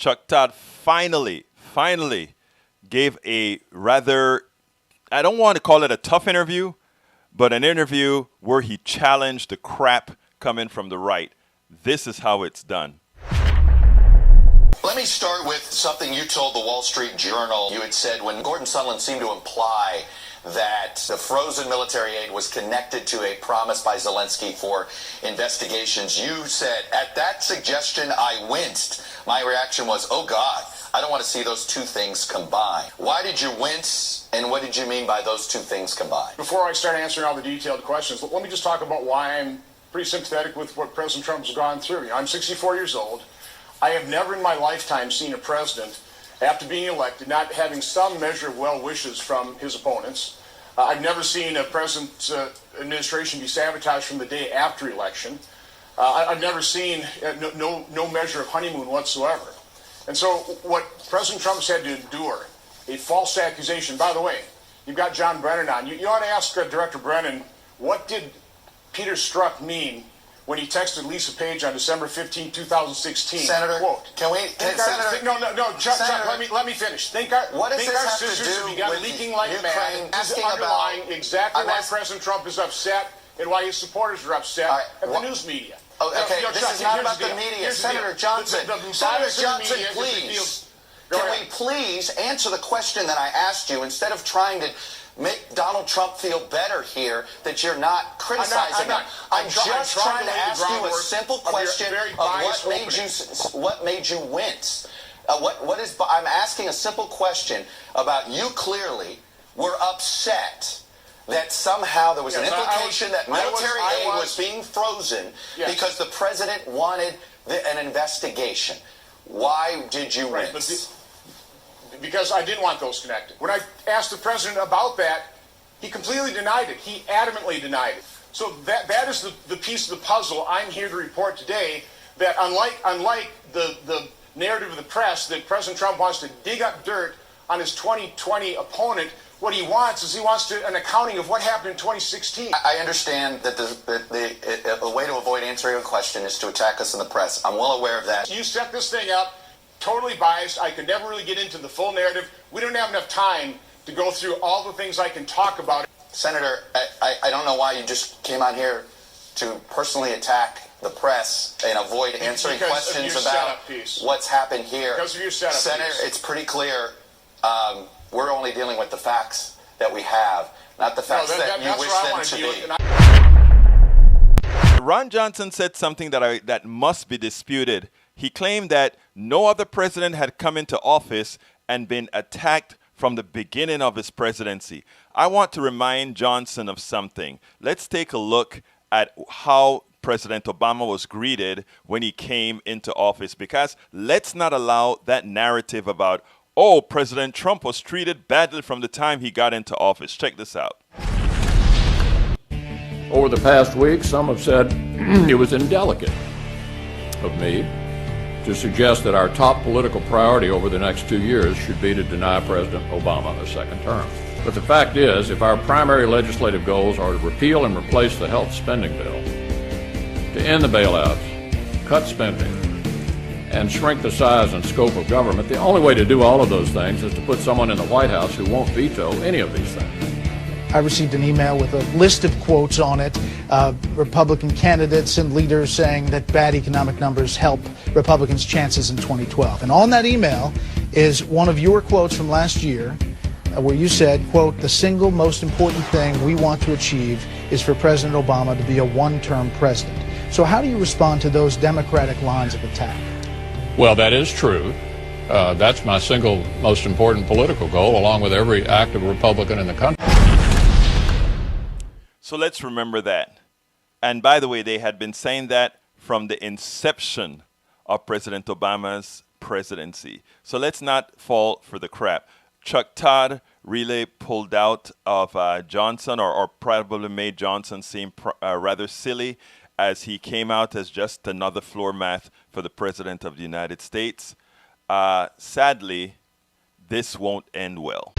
Chuck Todd finally gave a rather, I don't want to call it a tough interview, but an interview where he challenged the crap coming from the right. This is how it's done. Let me start with something you told the Wall Street Journal. You had said when Gordon Sondland seemed to imply that the frozen military aid was connected to a promise by Zelensky for investigations, you said, at that suggestion, I winced. My reaction was, oh, God, I don't want to see those two things combined. Why did you wince, and what did you mean by those two things combined? Before I start answering all the detailed questions, let me just talk about why I'm pretty sympathetic with what President Trump has gone through. I'm 64 years old. I have never in my lifetime seen a president, after being elected, not having some measure of well wishes from his opponents. I've never seen a president's administration be sabotaged from the day after election. I've never seen no measure of honeymoon whatsoever. And so what President Trump's had to endure, a false accusation. By the way, you've got John Brennan on. You ought to ask Director Brennan, what did Peter Strzok mean when he texted Lisa Page on December 15, 2016? Senator, quote, Senator, Chuck, let me finish. What does this our have to scissors do began with leaking like Ukraine? mad. This is underlying exactly why President Trump is upset and why his supporters are upset at the news media. Okay, Chuck, this is not about the media. Here's the Senator deal. Johnson, Senator Johnson, please, can we please answer the question that I asked you instead of trying to make Donald Trump feel better here that you're not criticizing him. I'm just trying to ask you a simple question of what made you wince. I'm asking a simple question about you clearly were upset that somehow there was an implication that military aid was being frozen because the president wanted an investigation. Why did you wince? Because I didn't want those connected. When I asked the president about that, he completely denied it. He adamantly denied it. So that is the piece of the puzzle I'm here to report today, that unlike the narrative of the press that President Trump wants to dig up dirt on his 2020 opponent, what he wants is an accounting of what happened in 2016. I understand that the way to avoid answering a question is to attack us in the press. I'm well aware of that. You set this thing up totally biased. I could never really get into the full narrative. We don't have enough time to go through all the things I can talk about. Senator, I don't know why you just came on here to personally attack the press and avoid answering questions about what's happened here. Because of your setup, Senator, it's pretty clear we're only dealing with the facts that we have, not the facts that you wish them to be. Ron Johnson said something that must be disputed. He claimed that no other president had come into office and been attacked from the beginning of his presidency. I want to remind Johnson of something. Let's take a look at how President Obama was greeted when he came into office, because let's not allow that narrative about, oh, President Trump was treated badly from the time he got into office. Check this out. Over the past week, some have said it was indelicate of me to suggest that our top political priority over the next 2 years should be to deny President Obama a second term. But the fact is, if our primary legislative goals are to repeal and replace the health spending bill, to end the bailouts, cut spending, and shrink the size and scope of government, the only way to do all of those things is to put someone in the White House who won't veto any of these things. I received an email with a list of quotes on it, Republican candidates and leaders saying that bad economic numbers help Republicans' chances in 2012. And on that email is one of your quotes from last year, where you said, quote, the single most important thing we want to achieve is for President Obama to be a one-term president. So how do you respond to those Democratic lines of attack? Well, that is true. That's my single most important political goal, along with every active Republican in the country. So let's remember that. And by the way, they had been saying that from the inception of President Obama's presidency. So let's not fall for the crap. Chuck Todd really pulled out of Johnson, or probably made Johnson seem rather silly, as he came out as just another floor mat for the President of the United States. Sadly, this won't end well.